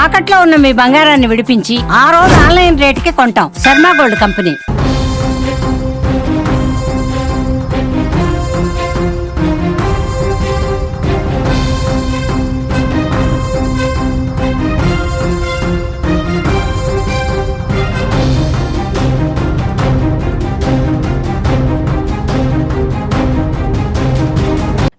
తాకట్లో ఉన్న మీ బంగారాన్ని విడిపించి ఆ రోజు ఆన్లైన్ రేటుకి కొంటాం. Sharma gold company.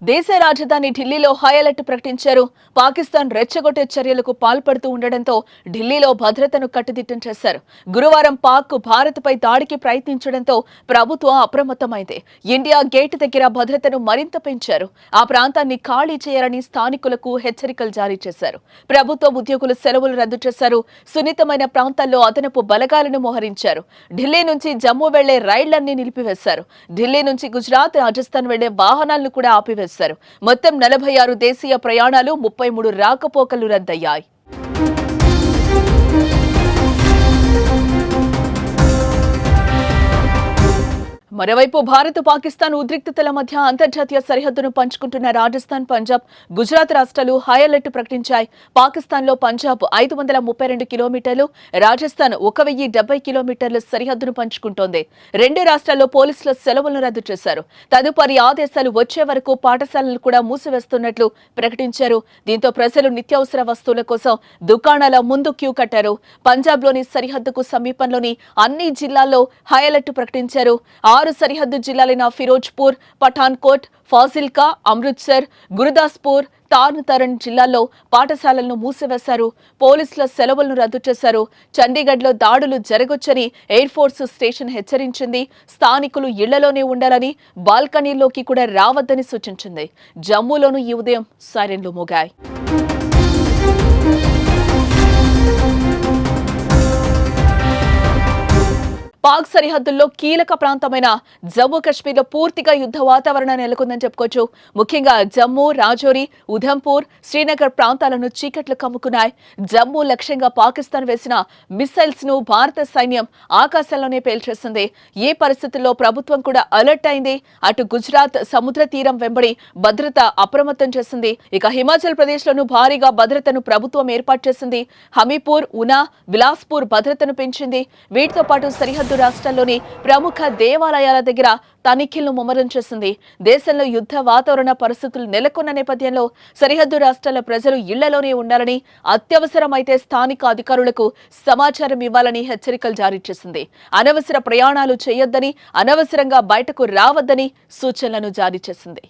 దేశ రాజధాని ఢిల్లీలో హై అలర్ట్ ప్రకటించారు. పాకిస్తాన్ రెచ్చగొట్టే చర్యలకు పాల్పడుతూ ఉండడంతో ఢిల్లీలో భద్రతను కట్టుదిట్టం చేశారు. గురువారం పాక్ భారత్పై దాడికి ప్రయత్నించడంతో ప్రభుత్వం అప్రమత్తమైంది. ఇండియా గేట్ దగ్గర భద్రతను మరింత పెంచారు. ఆ ప్రాంతాన్ని ఖాళీ చేయాలని స్థానికులకు హెచ్చరికలు జారీ చేశారు. ప్రభుత్వ ఉద్యోగులు సెలవులు రద్దు చేశారు. సున్నితమైన ప్రాంతాల్లో అదనపు బలగాలను మోహరించారు. ఢిల్లీ నుంచి జమ్మూ వెళ్లే రైళ్లన్నీ నిలిపివేశారు. ఢిల్లీ నుంచి గుజరాత్, రాజస్థాన్ వెళ్లే వాహనాలను కూడా ఆపివేశారు. మొత్తం 46 దేశీయ ప్రయాణాలు, 33 రాకపోకలు రద్దయ్యాయి. మరోవైపు భారత్ పాకిస్తాన్ ఉద్రిక్తతల మధ్య అంతర్జాతీయ సరిహద్దును పంచుకుంటున్న రాజస్థాన్, పంజాబ్, గుజరాత్ రాష్ట్రాలు హై అలర్ట్ ప్రకటించాయి. పాకిస్తాన్లో పంజాబ్ 532 కిలోమీటర్లు, రాజస్థాన్ 1070 కిలోమీటర్ల సరిహద్దును పంచుకుంటోంది. రెండు రాష్ట్రాల్లో పోలీసుల సెలవులను రద్దు చేశారు. తదుపరి ఆదేశాలు వచ్చే వరకు పాఠశాలలు కూడా మూసివేస్తున్నట్లు ప్రకటించారు. దీంతో ప్రజలు నిత్యావసర వస్తువుల కోసం దుకాణాల ముందు క్యూ కట్టారు. పంజాబ్లోని సరిహద్దుకు సమీపంలోని అన్ని జిల్లాల్లో హై అలర్ట్ ప్రకటించారు. 6 సరిహద్దు జిల్లాలైన ఫిరోజ్పూర్, పఠాన్కోట్, ఫాజిల్కా, అమృత్సర్, గురుదాస్పూర్, తార్న్ తరణ్ జిల్లాల్లో పాఠశాలలను మూసివేశారు. పోలీసుల సెలవులను రద్దు చేశారు. చండీగఢ్లో దాడులు జరగొచ్చని ఎయిర్ ఫోర్స్ స్టేషన్ హెచ్చరించింది. స్థానికులు ఇళ్లలోనే ఉండాలని, బాల్కనీల్లోకి కూడా రావద్దని సూచించింది. జమ్మూలోనూ ఈ ఉదయం సైరన్లు మోగాయి. పాక్ సరిహద్దుల్లో కీలక ప్రాంతమైన జమ్మూ కశ్మీర్లో పూర్తిగా యుద్ధ వాతావరణం నెలకొందని చెప్పుకోవచ్చు. ముఖ్యంగా జమ్మూ, రాజౌరి, ఉధంపూర్, శ్రీనగర్ ప్రాంతాలను చీకట్లు కమ్ముకున్నాయి. జమ్మూ లక్ష్యంగా పాకిస్తాన్ వేసిన మిసైల్స్ ను భారత సైన్యం ఆకాశంలోనే పేల్చేసింది. ఈ పరిస్థితుల్లో ప్రభుత్వం కూడా అలర్ట్ అయింది. అటు గుజరాత్ సముద్ర తీరం వెంబడి భద్రత అప్రమత్తం చేసింది. ఇక హిమాచల్ ప్రదేశ్ లోనూ భారీగా భద్రతను ప్రభుత్వం ఏర్పాటు చేసింది. హమీపూర్, ఉనా, బిలాస్పూర్ భద్రతను పెంచింది. వీటితో పాటు సరిహద్దు రాష్ట్రాల్లోని ప్రముఖ దేవాలయాల దగ్గర తనిఖీలను ముమ్మరం చేసింది. దేశంలో యుద్ధ వాతావరణ పరిస్థితులు నెలకొన్న నేపథ్యంలో సరిహద్దు రాష్ట్రాల ప్రజలు ఇళ్లలోనే ఉండాలని, అత్యవసరమైతే స్థానిక అధికారులకు సమాచారం ఇవ్వాలని హెచ్చరికలు జారీ చేసింది. అనవసర ప్రయాణాలు చేయొద్దని, అనవసరంగా బయటకు రావద్దని సూచనలను జారీ చేసింది.